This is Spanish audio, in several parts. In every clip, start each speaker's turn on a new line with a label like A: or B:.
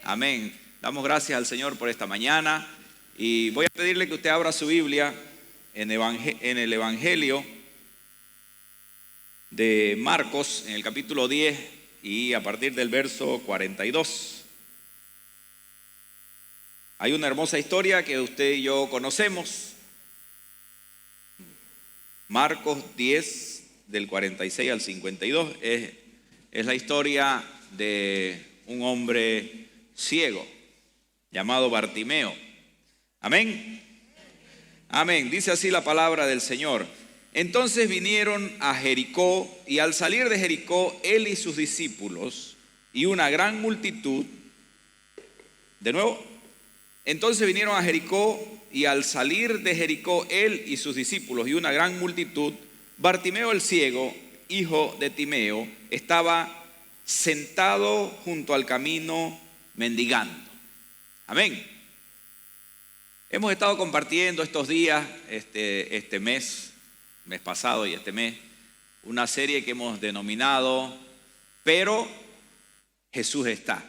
A: Amén. Damos gracias al Señor por esta mañana y voy a pedirle que usted abra su Biblia en el Evangelio de Marcos, en el capítulo 10 y a partir del verso 42. Hay una hermosa historia que usted y yo conocemos. Marcos 10, del 46 al 52, es la historia de un hombre ciego llamado Bartimeo. Amén. Amén. Dice así la palabra del Señor. Entonces vinieron a Jericó, y al salir de Jericó, él y sus discípulos y una gran multitud. De nuevo. Entonces vinieron a Jericó, y al salir de Jericó, él y sus discípulos y una gran multitud, Bartimeo el ciego, hijo de Timeo, estaba sentado junto al camino mendigando. Amén. Hemos estado compartiendo estos días, este mes pasado y este mes, una serie que hemos denominado Pero Jesús está.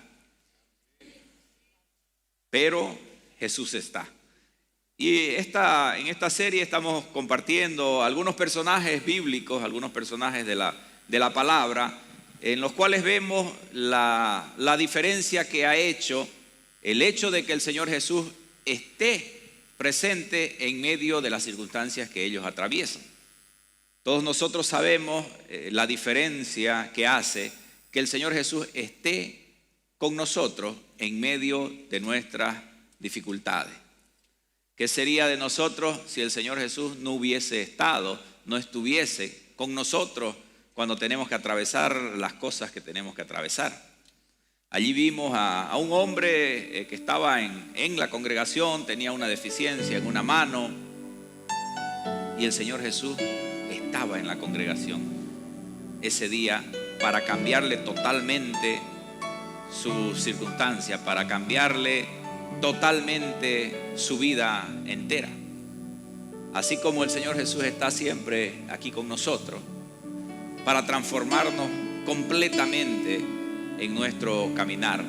A: Pero Jesús está. Y en esta serie estamos compartiendo algunos personajes bíblicos, algunos personajes de la palabra, en los cuales vemos la diferencia que ha hecho el hecho de que el Señor Jesús esté presente en medio de las circunstancias que ellos atraviesan. Todos nosotros sabemos la diferencia que hace que el Señor Jesús esté con nosotros en medio de nuestras dificultades. ¿Qué sería de nosotros si el Señor Jesús no hubiese estado, no estuviese con nosotros cuando tenemos que atravesar las cosas que tenemos que atravesar? Allí vimos a un hombre que estaba en la congregación, tenía una deficiencia en una mano, y el Señor Jesús estaba en la congregación ese día para cambiarle totalmente su circunstancia, para cambiarle totalmente su vida entera. Así como el Señor Jesús está siempre aquí con nosotros para transformarnos completamente en nuestro caminar,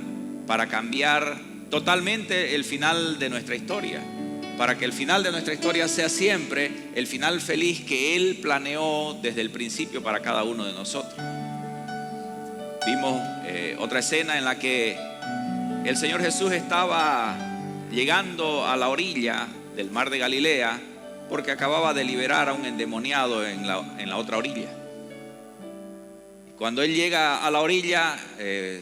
A: para cambiar totalmente el final de nuestra historia, para que el final de nuestra historia sea siempre el final feliz que Él planeó desde el principio para cada uno de nosotros. Vimos otra escena en la que el Señor Jesús estaba llegando a la orilla del mar de Galilea porque acababa de liberar a un endemoniado en la otra orilla. Cuando Él llega a la orilla,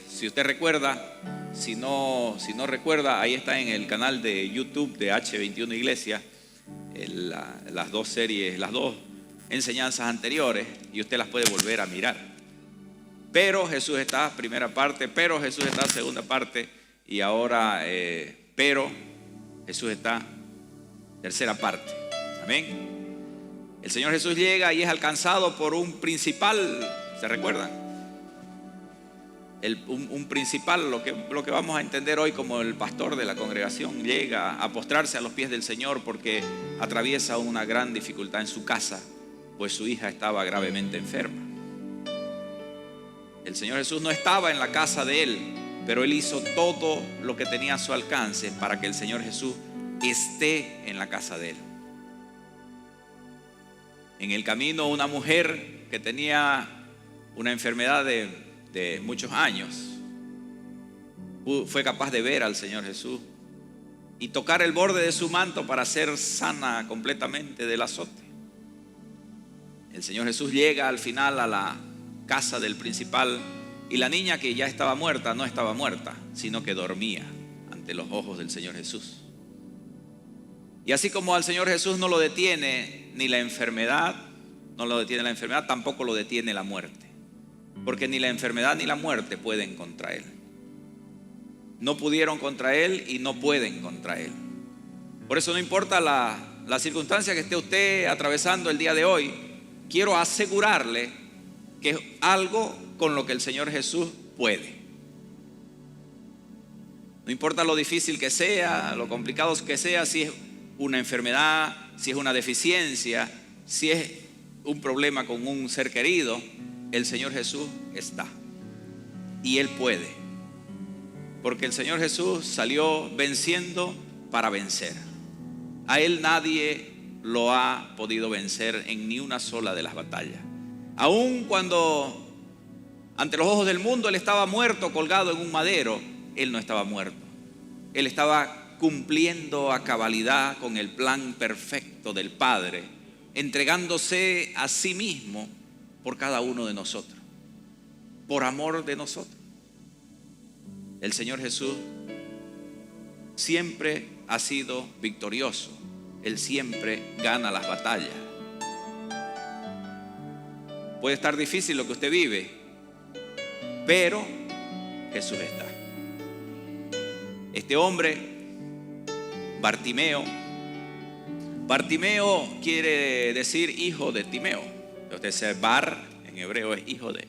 A: si usted recuerda, si no recuerda, ahí está en el canal de YouTube de H21 Iglesia, las dos series, las dos enseñanzas anteriores, y usted las puede volver a mirar. Pero Jesús está, primera parte, pero Jesús está, segunda parte, y ahora, pero Jesús está, tercera parte. Amén. El Señor Jesús llega y es alcanzado por un principal, ¿se recuerdan? Un principal, lo que vamos a entender hoy como el pastor de la congregación, llega a postrarse a los pies del Señor porque atraviesa una gran dificultad en su casa, pues su hija estaba gravemente enferma. El Señor Jesús no estaba en la casa de él, pero él hizo todo lo que tenía a su alcance para que el Señor Jesús esté en la casa de él. En el camino, una mujer que tenía una enfermedad de muchos años fue capaz de ver al Señor Jesús y tocar el borde de su manto para ser sana completamente del azote. El Señor Jesús llega al final a la casa del principal, y la niña, que ya estaba muerta, no estaba muerta, sino que dormía ante los ojos del Señor Jesús. Y así como al Señor Jesús no lo detiene ni la enfermedad, tampoco lo detiene la muerte, porque ni la enfermedad ni la muerte pueden contra Él. No pudieron contra Él y no pueden contra Él. Por eso, no importa la circunstancia que esté usted atravesando el día de hoy, quiero asegurarle que es algo con lo que el Señor Jesús puede. No importa lo difícil que sea, lo complicado que sea, si es una enfermedad, si es una deficiencia, si es un problema con un ser querido, el Señor Jesús está y Él puede. Porque el Señor Jesús salió venciendo para vencer. A Él nadie lo ha podido vencer en ni una sola de las batallas. Aun cuando ante los ojos del mundo Él estaba muerto, colgado en un madero, Él no estaba muerto. Él estaba cumpliendo a cabalidad con el plan perfecto del Padre, entregándose a sí mismo por cada uno de nosotros, por amor de nosotros. El Señor Jesús siempre ha sido victorioso. Él siempre gana las batallas. Puede estar difícil lo que usted vive, pero Jesús está. Este hombre, Bartimeo quiere decir hijo de Timeo. Usted sabe, Bar en hebreo es hijo de.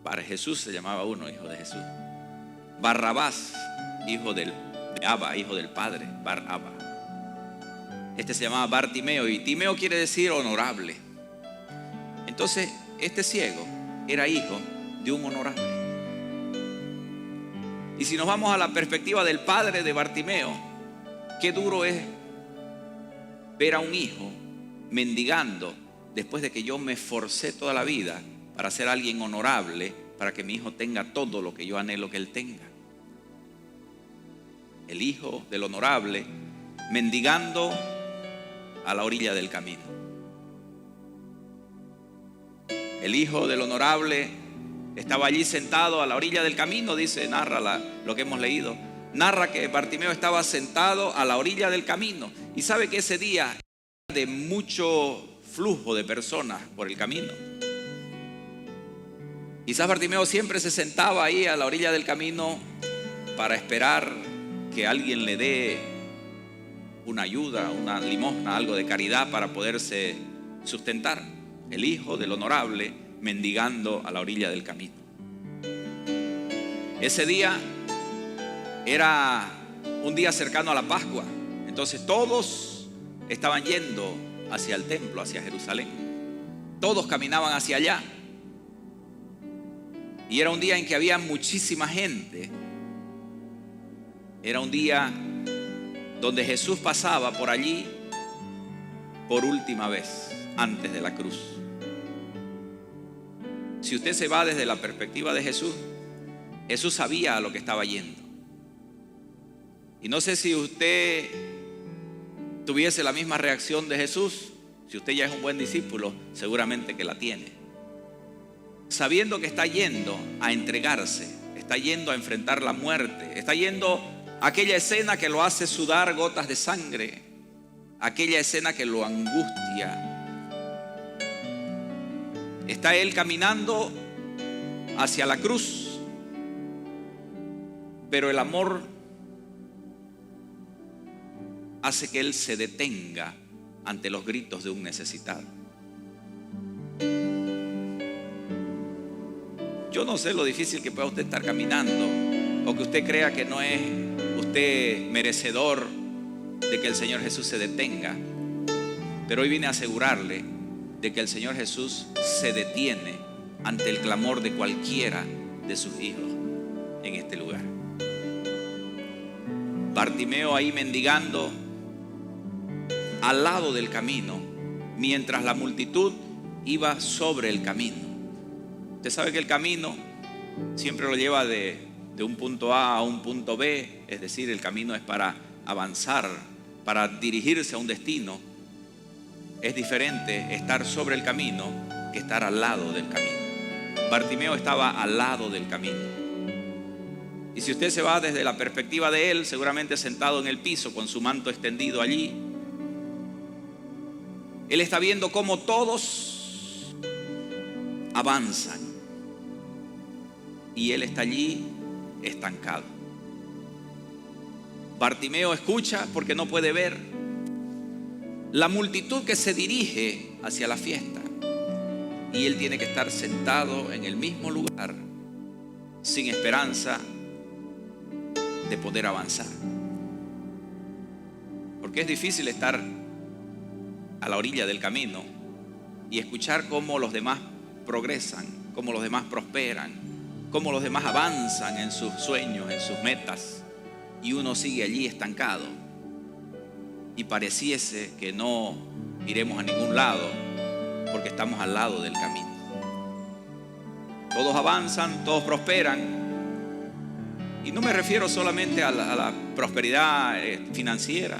A: Bar Jesús se llamaba uno, hijo de Jesús. Barrabás, hijo de Abba, hijo del Padre, Bar Abba. Este se llamaba Bartimeo, y Timeo quiere decir honorable. Entonces, este ciego era hijo de un honorable. Y si nos vamos a la perspectiva del padre de Bartimeo, qué duro es ver a un hijo mendigando después de que yo me esforcé toda la vida para ser alguien honorable, para que mi hijo tenga todo lo que yo anhelo que él tenga. El hijo del honorable mendigando a la orilla del camino. El hijo del honorable estaba allí sentado a la orilla del camino, narra lo que hemos leído. Narra que Bartimeo estaba sentado a la orilla del camino. Y sabe que ese día era de mucho flujo de personas por el camino. Quizás Bartimeo siempre se sentaba ahí a la orilla del camino para esperar que alguien le dé una ayuda, una limosna, algo de caridad para poderse sustentar. El hijo del honorable mendigando a la orilla del camino. Ese día era un día cercano a la Pascua. Entonces todos estaban yendo hacia el templo, hacia Jerusalén. Todos caminaban hacia allá. Y era un día en que había muchísima gente. Era un día donde Jesús pasaba por allí por última vez antes de la cruz. Si usted se va desde la perspectiva de Jesús, Jesús sabía a lo que estaba yendo. Y no sé si usted tuviese la misma reacción de Jesús. Si usted ya es un buen discípulo, seguramente que la tiene. Sabiendo que está yendo a entregarse, está yendo a enfrentar la muerte, está yendo a aquella escena que lo hace sudar gotas de sangre, aquella escena que lo angustia. Está él caminando hacia la cruz, pero el amor hace que él se detenga ante los gritos de un necesitado. Yo no sé lo difícil que pueda usted estar caminando, o que usted crea que no es usted merecedor de que el Señor Jesús se detenga, pero hoy vine a asegurarle de que el Señor Jesús se detiene ante el clamor de cualquiera de sus hijos en este lugar. Bartimeo ahí mendigando al lado del camino, mientras la multitud iba sobre el camino. Usted sabe que el camino siempre lo lleva de un punto A a un punto B, es decir, el camino es para avanzar, para dirigirse a un destino. Es diferente estar sobre el camino que estar al lado del camino. Bartimeo estaba al lado del camino. Y si usted se va desde la perspectiva de él, seguramente sentado en el piso con su manto extendido allí, él está viendo cómo todos avanzan y él está allí estancado. Bartimeo escucha porque no puede ver la multitud que se dirige hacia la fiesta, y él tiene que estar sentado en el mismo lugar sin esperanza de poder avanzar, porque es difícil estar a la orilla del camino y escuchar cómo los demás progresan, cómo los demás prosperan, cómo los demás avanzan en sus sueños, en sus metas, y uno sigue allí estancado. Y pareciese que no iremos a ningún lado porque estamos al lado del camino. Todos avanzan, todos prosperan. Y no me refiero solamente a la prosperidad financiera,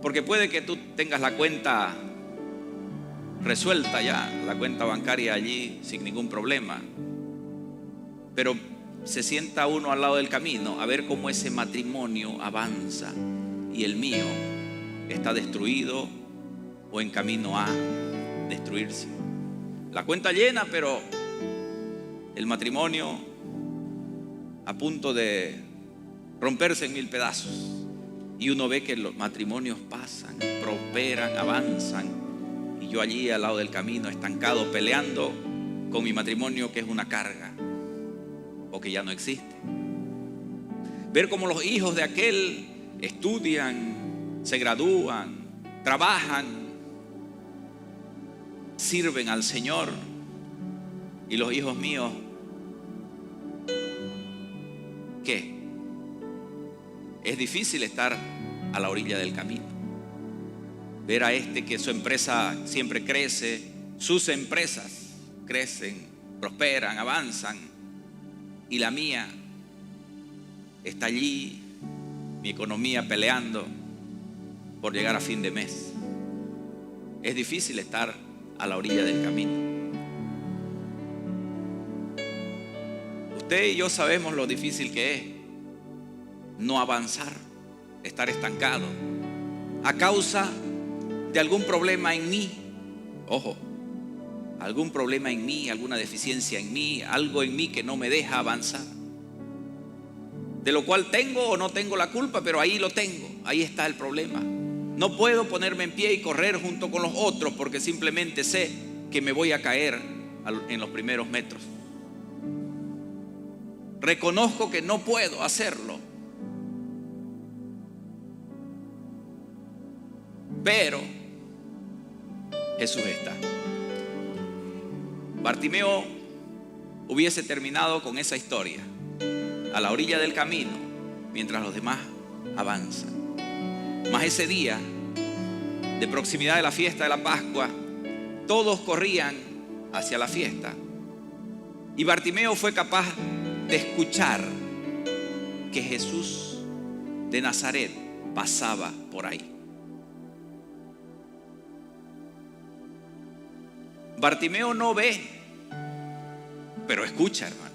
A: porque puede que tú tengas la cuenta resuelta ya, la cuenta bancaria allí sin ningún problema, pero se sienta uno al lado del camino a ver cómo ese matrimonio avanza y el mío está destruido o en camino a destruirse. La cuenta llena, pero el matrimonio a punto de romperse en mil pedazos. Y uno ve que los matrimonios pasan, prosperan, avanzan, y yo allí al lado del camino estancado, peleando con mi matrimonio, que es una carga o que ya no existe. Ver cómo los hijos de aquel estudian, se gradúan, trabajan, sirven al Señor, y los hijos míos, ¿qué? Es difícil estar a la orilla del camino. Ver a este que su empresa siempre crece, sus empresas crecen, prosperan, avanzan, y la mía está allí, mi economía peleando por llegar a fin de mes. Es difícil estar a la orilla del camino. Usted y yo sabemos lo difícil que es no avanzar, estar estancado a causa de algún problema en mí. Ojo, algún problema en mí, alguna deficiencia en mí, algo en mí que no me deja avanzar, de lo cual tengo o no tengo la culpa, pero ahí lo tengo, ahí está el problema. No puedo ponerme en pie y correr junto con los otros porque simplemente sé que me voy a caer en los primeros metros. Reconozco que no puedo hacerlo, pero Jesús está. Bartimeo hubiese terminado con esa historia a la orilla del camino mientras los demás avanzan. Mas ese día de proximidad de la fiesta de la Pascua, todos corrían hacia la fiesta, y Bartimeo fue capaz de escuchar que Jesús de Nazaret pasaba por ahí. Bartimeo no ve, pero escucha, hermano.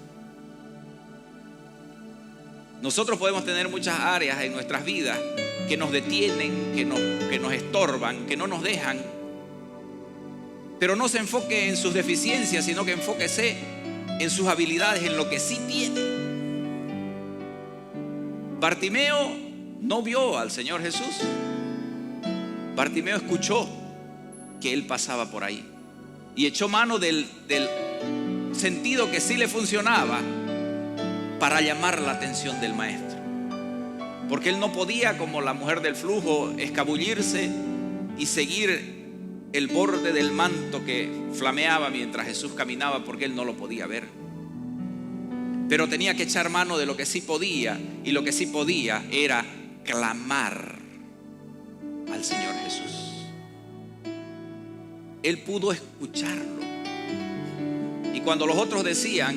A: Nosotros podemos tener muchas áreas en nuestras vidas que nos detienen, que nos estorban, que no nos dejan. Pero no se enfoque en sus deficiencias, sino que enfóquese en sus habilidades, en lo que sí tiene. Bartimeo no vio al Señor Jesús. Bartimeo escuchó que Él pasaba por ahí y echó mano del sentido que sí le funcionaba para llamar la atención del maestro. Porque él no podía, como la mujer del flujo, escabullirse y seguir el borde del manto que flameaba mientras Jesús caminaba, porque él no lo podía ver. Pero tenía que echar mano de lo que sí podía, y lo que sí podía era clamar al Señor Jesús. Él pudo escucharlo. Y cuando los otros decían,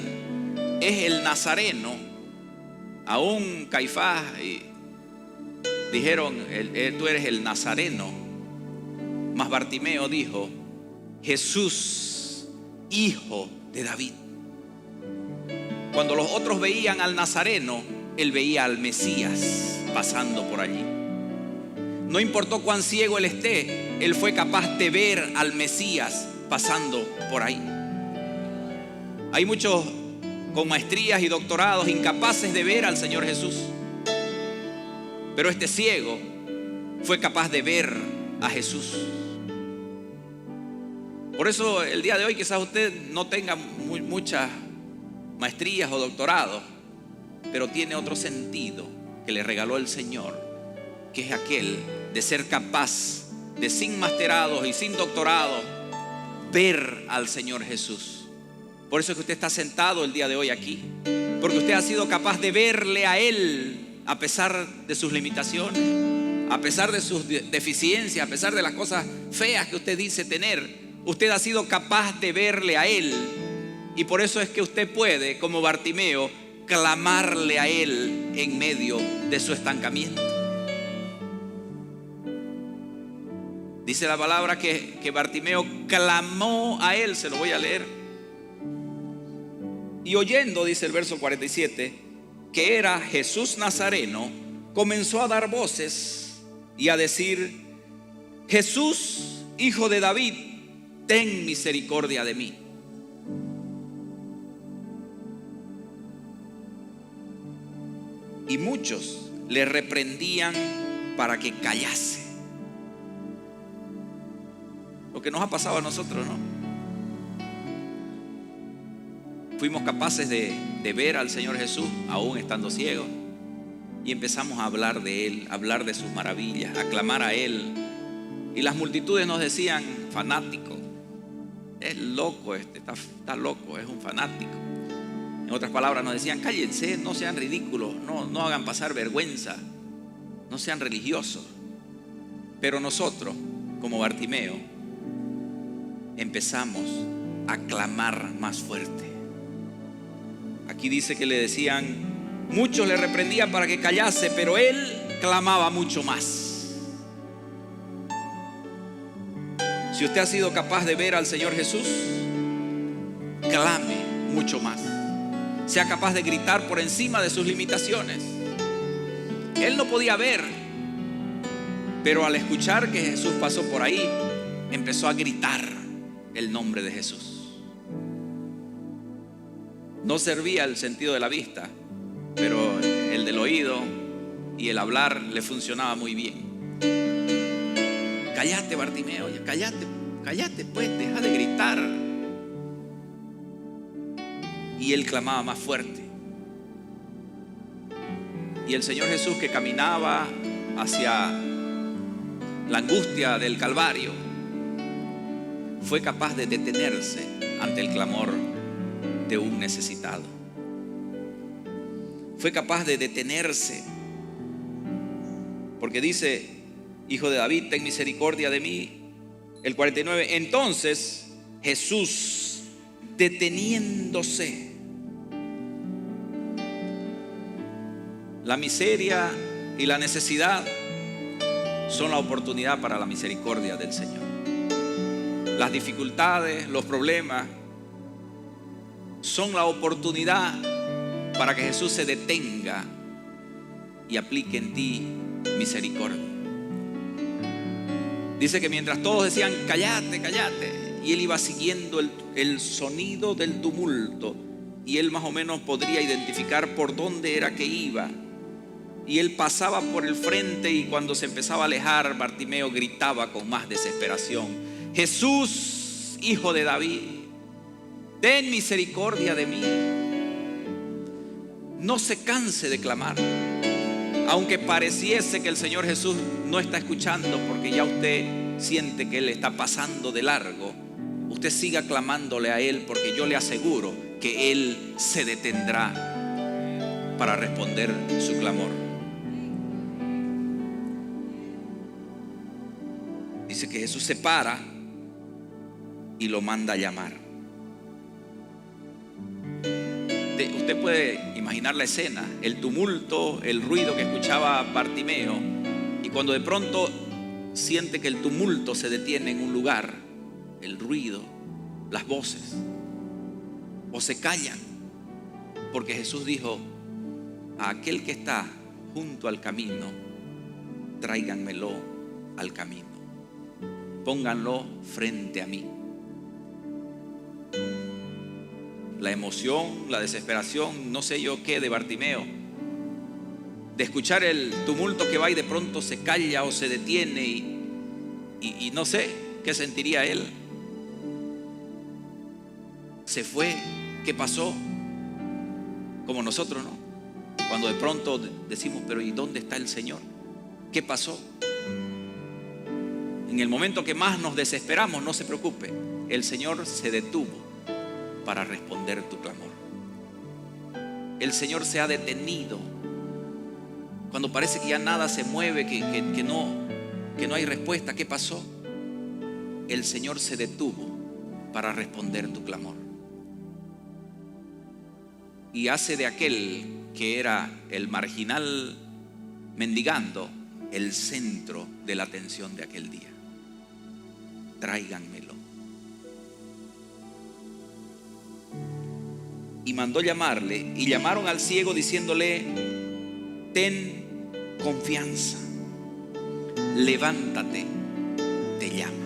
A: es el Nazareno, aún Caifás dijeron, tú eres el Nazareno. Mas Bartimeo dijo, Jesús, hijo de David. Cuando los otros veían al Nazareno, él veía al Mesías pasando por allí. No importó cuán ciego él esté, él fue capaz de ver al Mesías pasando por ahí. Hay muchos con maestrías y doctorados incapaces de ver al Señor Jesús, pero este ciego fue capaz de ver a Jesús. Por eso el día de hoy quizás usted no tenga muchas maestrías o doctorados, pero tiene otro sentido que le regaló el Señor, que es aquel de ser capaz de, sin masterados y sin doctorados, ver al Señor Jesús. Por eso es que usted está sentado el día de hoy aquí. Porque usted ha sido capaz de verle a Él a pesar de sus limitaciones, a pesar de sus deficiencias, a pesar de las cosas feas que usted dice tener. Usted ha sido capaz de verle a Él. Y por eso es que usted puede, como Bartimeo, clamarle a Él en medio de su estancamiento. Dice la palabra que Bartimeo clamó a Él. Se lo voy a leer. Y oyendo, dice el verso 47, que era Jesús Nazareno, comenzó a dar voces y a decir: Jesús, hijo de David, ten misericordia de mí. Y muchos le reprendían para que callase. Lo que nos ha pasado a nosotros, ¿no? Fuimos capaces de ver al Señor Jesús aún estando ciegos, y empezamos a hablar de Él, a hablar de sus maravillas, a clamar a Él. Y las multitudes nos decían: fanático, es loco está loco, es un fanático. En otras palabras nos decían: cállense, no sean ridículos, no hagan pasar vergüenza, no sean religiosos. Pero nosotros, como Bartimeo, empezamos a clamar más fuerte. Aquí dice que le decían, muchos le reprendían para que callase, pero él clamaba mucho más. Si usted ha sido capaz de ver al Señor Jesús, clame mucho más. Sea capaz de gritar por encima de sus limitaciones. Él no podía ver, pero al escuchar que Jesús pasó por ahí, empezó a gritar el nombre de Jesús. No servía el sentido de la vista, pero el del oído y el hablar le funcionaba muy bien. Cállate, Bartimeo, cállate pues, deja de gritar. Y él clamaba más fuerte. Y el Señor Jesús, que caminaba hacia la angustia del Calvario, fue capaz de detenerse ante el clamor de un necesitado. Fue capaz de detenerse, porque dice: Hijo de David, ten misericordia de mí. El 49, entonces Jesús, deteniéndose. La miseria y la necesidad son la oportunidad para la misericordia del Señor. Las dificultades, los problemas son la oportunidad para que Jesús se detenga y aplique en ti misericordia. Dice que mientras todos decían cállate, cállate, y él iba siguiendo el sonido del tumulto, y él más o menos podría identificar por dónde era que iba, y él pasaba por el frente, y cuando se empezaba a alejar, Bartimeo gritaba con más desesperación: Jesús, hijo de David, ten misericordia de mí. No se canse de clamar. Aunque pareciese que el Señor Jesús no está escuchando, porque ya usted siente que Él está pasando de largo, usted siga clamándole a Él, porque yo le aseguro que Él se detendrá para responder su clamor. Dice que Jesús se para y lo manda a llamar. Usted puede imaginar la escena, el tumulto, el ruido que escuchaba Bartimeo, y cuando de pronto siente que el tumulto se detiene en un lugar, el ruido, las voces, o se callan, porque Jesús dijo: a aquel que está junto al camino, tráiganmelo al camino, pónganlo frente a mí. La emoción, la desesperación, no sé yo qué de Bartimeo, de escuchar el tumulto que va y de pronto se calla o se detiene, y no sé qué sentiría él. Se fue, ¿qué pasó? Como nosotros, ¿no? Cuando de pronto decimos: pero ¿y dónde está el Señor? ¿Qué pasó? En el momento que más nos desesperamos, no se preocupe, el Señor se detuvo para responder tu clamor. El Señor se ha detenido cuando parece que ya nada se mueve, que no hay respuesta. ¿Qué pasó? El Señor se detuvo para responder tu clamor. Y hace de aquel que era el marginal mendigando el centro de la atención de aquel día. Tráiganmelo. Y mandó llamarle, y llamaron al ciego diciéndole: ten confianza, levántate, te llama.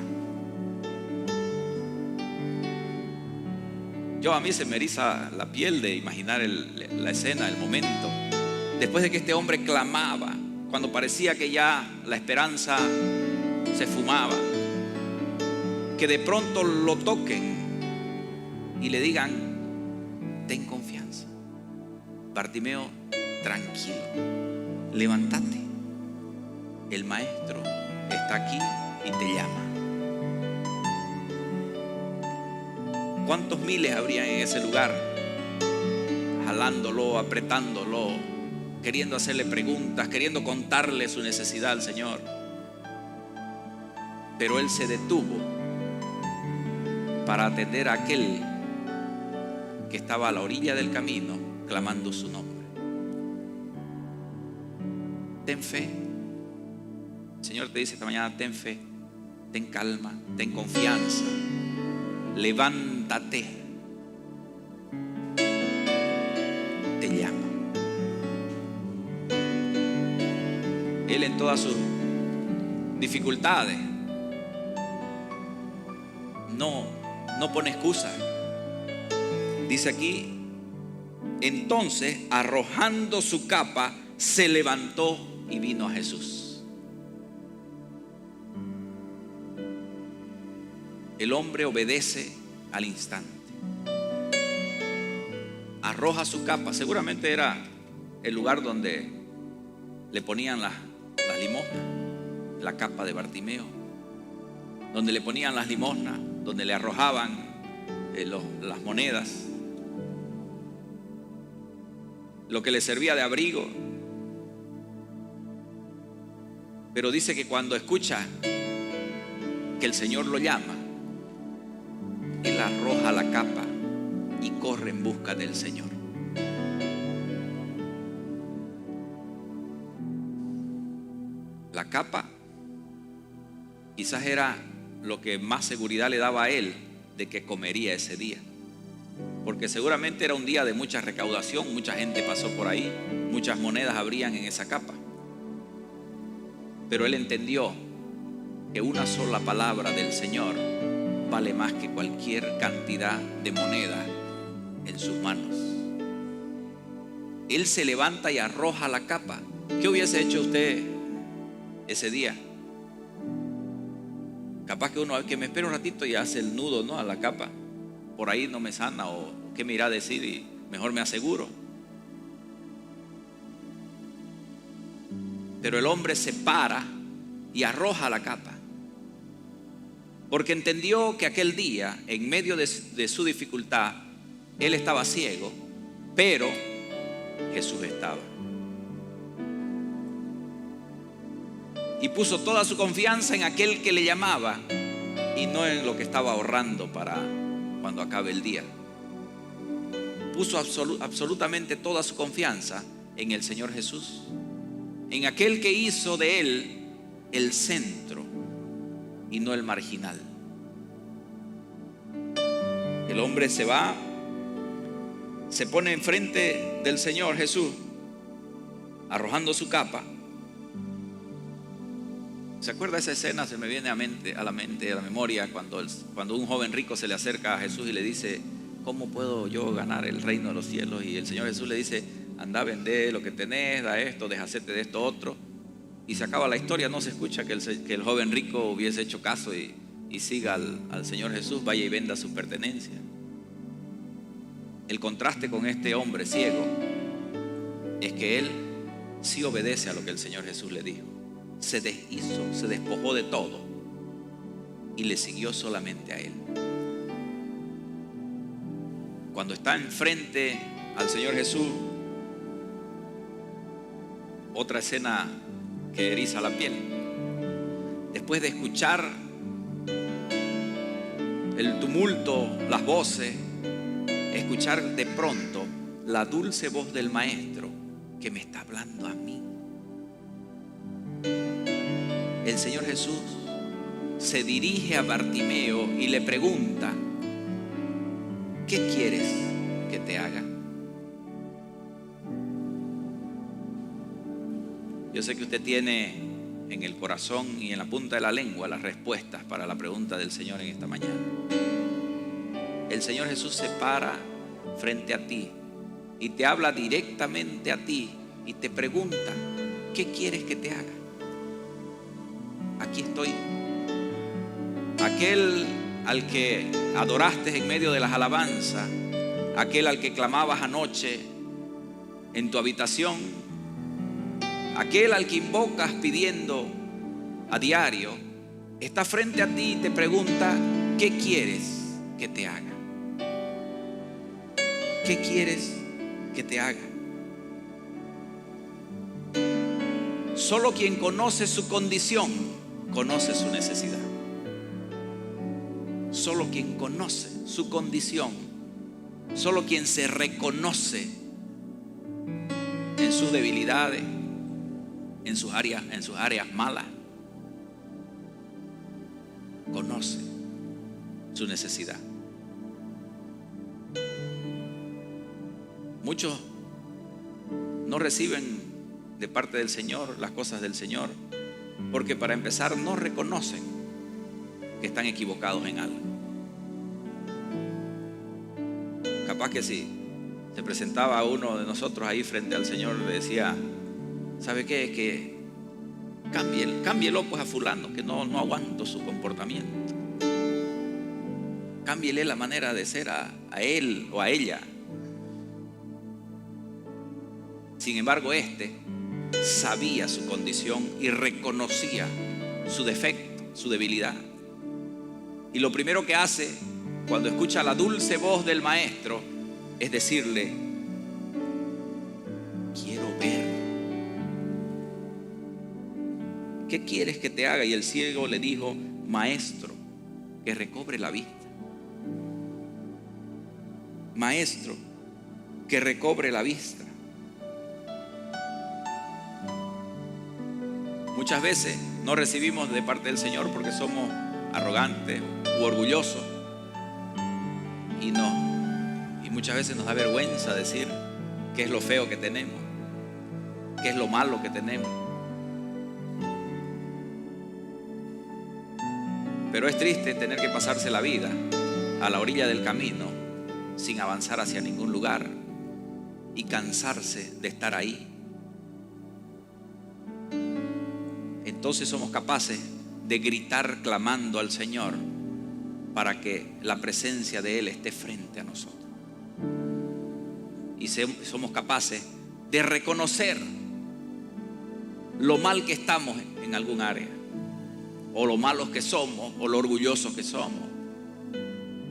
A: A mí se me eriza la piel de imaginar la escena, el momento, después de que este hombre clamaba, cuando parecía que ya la esperanza se fumaba, que de pronto lo toquen y le digan: ten confianza, Bartimeo, tranquilo, levántate, el maestro está aquí y te llama. ¿Cuántos miles habrían en ese lugar jalándolo, apretándolo, queriendo hacerle preguntas, queriendo contarle su necesidad al Señor? Pero él se detuvo para atender a aquel que estaba a la orilla del camino clamando su nombre. Ten fe. El Señor te dice esta mañana: ten fe, ten calma, ten confianza, levántate, te llama. Él, en todas sus dificultades, no pone excusa. Dice aquí: entonces, arrojando su capa, se levantó y vino a Jesús. El hombre obedece al instante. Arroja su capa. Seguramente era el lugar donde le ponían las limosnas, la capa de Bartimeo, donde le ponían las limosnas, donde le arrojaban las monedas, lo que le servía de abrigo. Pero dice que cuando escucha que el Señor lo llama, él arroja la capa y corre en busca del Señor. La capa quizás era lo que más seguridad le daba a él de que comería ese día, porque seguramente era un día de mucha recaudación, mucha gente pasó por ahí, muchas monedas habrían en esa capa. Pero él entendió que una sola palabra del Señor vale más que cualquier cantidad de moneda en sus manos. Él se levanta y arroja la capa. ¿Qué hubiese hecho usted ese día? Capaz que uno, que me espera un ratito y hace el nudo, ¿no?, a la capa. Por ahí no me sana, o qué me irá a decir, y mejor me aseguro. Pero el hombre se para y arroja la capa, porque entendió que aquel día, en medio de su dificultad, él estaba ciego, pero Jesús estaba. Y puso toda su confianza en aquel que le llamaba y no en lo que estaba ahorrando para cuando acabe el día. Puso absolutamente toda su confianza en el Señor Jesús, en aquel que hizo de él el centro y no el marginal. El hombre se va, se pone enfrente del Señor Jesús, arrojando su capa. ¿Se acuerda esa escena? Se me viene a la memoria, cuando un joven rico se le acerca a Jesús y le dice: ¿cómo puedo yo ganar el reino de los cielos? Y el Señor Jesús le dice: anda, vende lo que tenés, da esto, deshacete de esto otro. Y se acaba la historia. No se escucha que el joven rico hubiese hecho caso y siga al Señor Jesús, vaya y venda su pertenencia. El contraste con este hombre ciego es que él sí obedece a lo que el Señor Jesús le dijo. Se deshizo, se despojó de todo y le siguió solamente a él. cuando está enfrente al Señor Jesús, otra escena que eriza la piel. Después de escuchar el tumulto, las voces, escuchar de pronto la dulce voz del Maestro que me está hablando a mí. El Señor Jesús se dirige a Bartimeo y le pregunta: ¿qué quieres que te haga? Yo sé que usted tiene en el corazón y en la punta de la lengua las respuestas para la pregunta del Señor en esta mañana. El Señor Jesús se para frente a ti y te habla directamente a ti y te pregunta: ¿qué quieres que te haga? Aquí estoy. Aquel al que adoraste en medio de las alabanzas, aquel al que clamabas anoche en tu habitación, aquel al que invocas pidiendo a diario, está frente a ti y te pregunta: ¿qué quieres que te haga? ¿Qué quieres que te haga? Solo quien conoce su condición conoce su necesidad. Solo quien conoce su condición, solo quien se reconoce en sus debilidades, en sus áreas malas, conoce su necesidad. Muchos no reciben de parte del Señor las cosas del Señor porque, para empezar, no reconocen que están equivocados en algo. Capaz que si se presentaba a uno de nosotros ahí frente al Señor, le decía: ¿sabe qué? Que cámbielo pues a fulano, que no aguanto su comportamiento. Cámbiele la manera de ser a él o a ella. Sin embargo, sabía su condición y reconocía su defecto, su debilidad. Y lo primero que hace cuando escucha la dulce voz del Maestro es decirle: quiero ver. ¿Qué quieres que te haga? Y el ciego le dijo: Maestro, que recobre la vista. Maestro, que recobre la vista. Muchas veces no recibimos de parte del Señor porque somos arrogantes u orgullosos, y muchas veces nos da vergüenza decir qué es lo feo que tenemos, qué es lo malo que tenemos. Pero es triste tener que pasarse la vida a la orilla del camino sin avanzar hacia ningún lugar y cansarse de estar ahí. Entonces somos capaces de gritar clamando al Señor para que la presencia de Él esté frente a nosotros. Y somos capaces de reconocer lo mal que estamos en algún área, o lo malos que somos, o lo orgullosos que somos,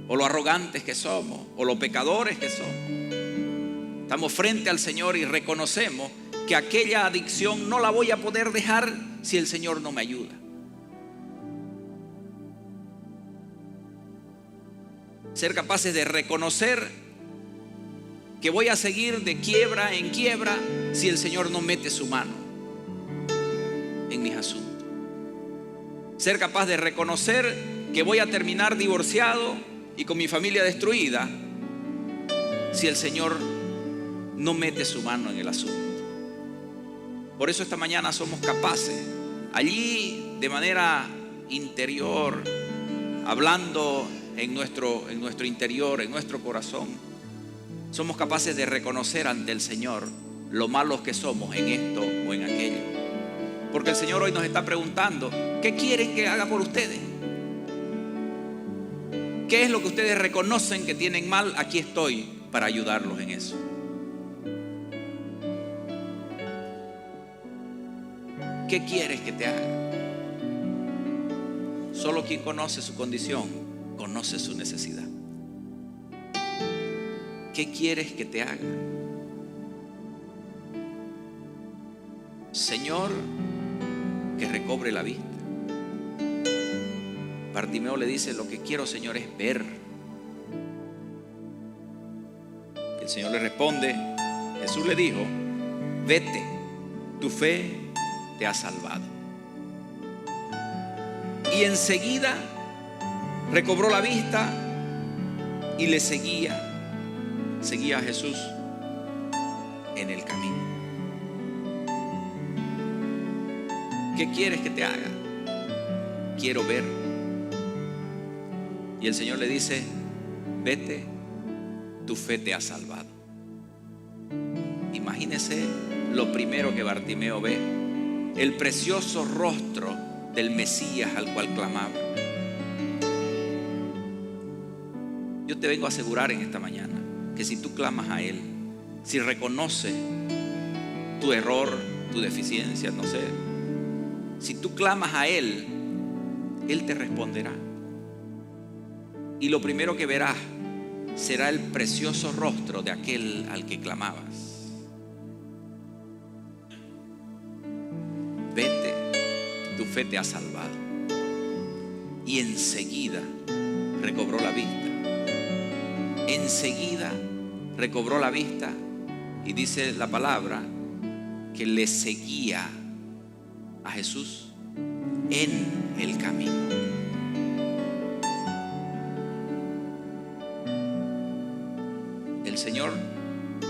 A: o lo arrogantes que somos, o los pecadores que somos. Estamos frente al Señor y reconocemos que aquella adicción no la voy a poder dejar si el Señor no me ayuda. Ser capaces de reconocer que voy a seguir de quiebra en quiebra si el Señor no mete su mano en mis asuntos. Ser capaz de reconocer que voy a terminar divorciado y con mi familia destruida si el Señor no mete su mano en el asunto. Por eso esta mañana somos capaces, allí de manera interior, hablando en nuestro interior, en nuestro corazón, somos capaces de reconocer ante el Señor lo malos que somos en esto o en aquello. Porque el Señor hoy nos está preguntando: ¿qué quieren que haga por ustedes? ¿Qué es lo que ustedes reconocen que tienen mal? Aquí estoy para ayudarlos en eso. ¿Qué quieres que te haga? Solo quien conoce su condición conoce su necesidad. ¿qué quieres que te haga? Señor, que recobre la vista. Bartimeo le dice: lo que quiero, Señor, es ver. El Señor le responde, Jesús le dijo: vete, tu fe te ha salvado. Y enseguida recobró la vista y le seguía a Jesús en el camino. ¿Qué quieres que te haga? Quiero ver. Y el Señor le dice: vete, tu fe te ha salvado. Imagínese lo primero que Bartimeo ve: el precioso rostro del Mesías al cual clamaba. Yo te vengo a asegurar en esta mañana que si tú clamas a Él, si reconoces tu error, tu deficiencia, no sé, si tú clamas a Él, Él te responderá. Y lo primero que verás será el precioso rostro de aquel al que clamabas. Vete, tu fe te ha salvado. Y enseguida recobró la vista. Enseguida recobró la vista, y dice la palabra que le seguía a Jesús en el camino. El Señor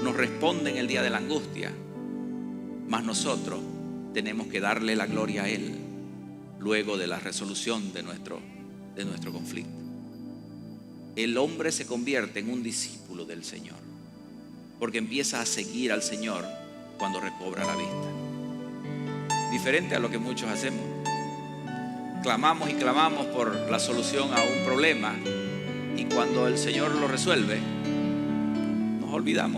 A: nos responde en el día de la angustia, mas nosotros tenemos que darle la gloria a Él luego de la resolución de nuestro conflicto. El hombre se convierte en un discípulo del Señor porque empieza a seguir al Señor cuando recobra la vista. Diferente a lo que muchos hacemos. Clamamos y clamamos por la solución a un problema, y cuando el Señor lo resuelve, nos olvidamos.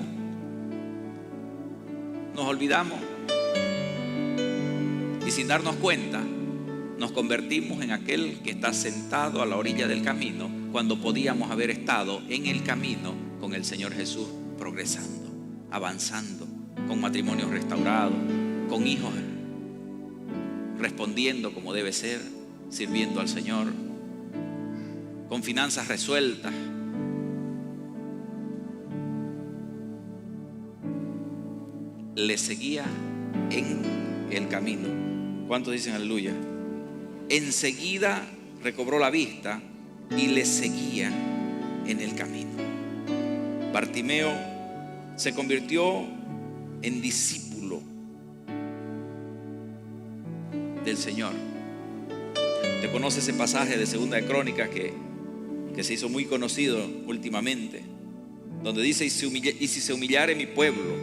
A: Y sin darnos cuenta, nos convertimos en aquel que está sentado a la orilla del camino cuando podíamos haber estado en el camino con el Señor Jesús, progresando, avanzando, con matrimonios restaurados, con hijos respondiendo como debe ser, sirviendo al Señor, con finanzas resueltas. Le seguía en el camino. ¿Cuántos dicen aleluya? Enseguida recobró la vista y le seguía en el camino. Bartimeo se convirtió en discípulo del Señor. Te conoce ese pasaje de Segunda de Crónicas que se hizo muy conocido últimamente, donde dice: y si se humillare mi pueblo,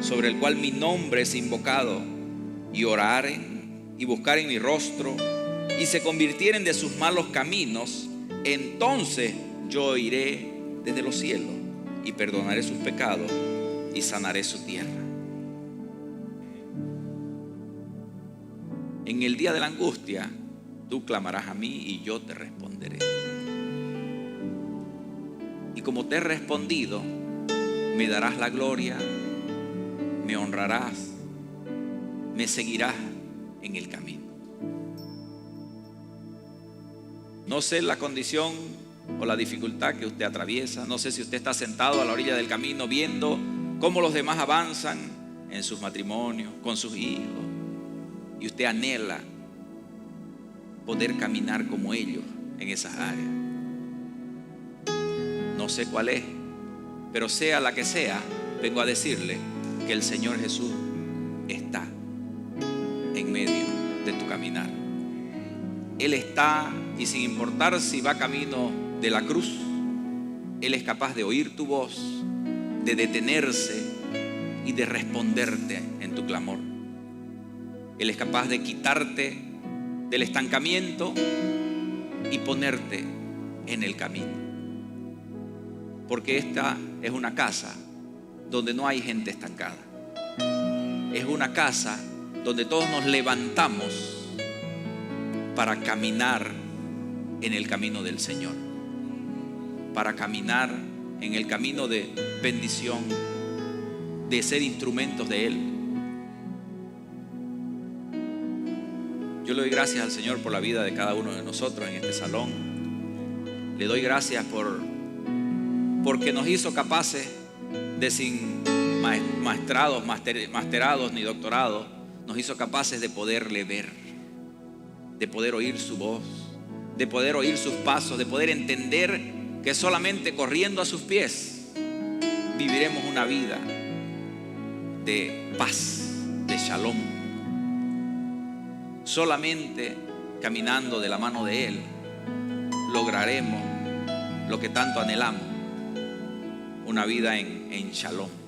A: sobre el cual mi nombre es invocado, y oraren y buscaren mi rostro, y se convirtieren de sus malos caminos, entonces yo iré desde los cielos y perdonaré sus pecados y sanaré su tierra. En el día de la angustia, tú clamarás a mí y yo te responderé. Y como te he respondido, me darás la gloria, me honrarás, me seguirás en el camino. No sé la condición o la dificultad que usted atraviesa. No sé si usted está sentado a la orilla del camino viendo cómo los demás avanzan en sus matrimonios, con sus hijos, y usted anhela poder caminar como ellos en esas áreas. No sé cuál es, pero sea la que sea, vengo a decirle que el Señor Jesús está en medio de tu caminar. Él está, y sin importar si va camino de la cruz, Él es capaz de oír tu voz, de detenerse y de responderte en tu clamor. Él es capaz de quitarte del estancamiento y ponerte en el camino. Porque esta es una casa donde no hay gente estancada. Es una casa donde todos nos levantamos para caminar en el camino del Señor, para caminar en el camino de bendición, de ser instrumentos de Él. Yo le doy gracias al Señor por la vida de cada uno de nosotros en este salón. Le doy gracias porque nos hizo capaces de, sin masterados ni doctorados, nos hizo capaces de poderle ver, de poder oír su voz, de poder oír sus pasos, de poder entender que solamente corriendo a sus pies viviremos una vida de paz, de shalom. Solamente caminando de la mano de Él lograremos lo que tanto anhelamos, una vida en shalom.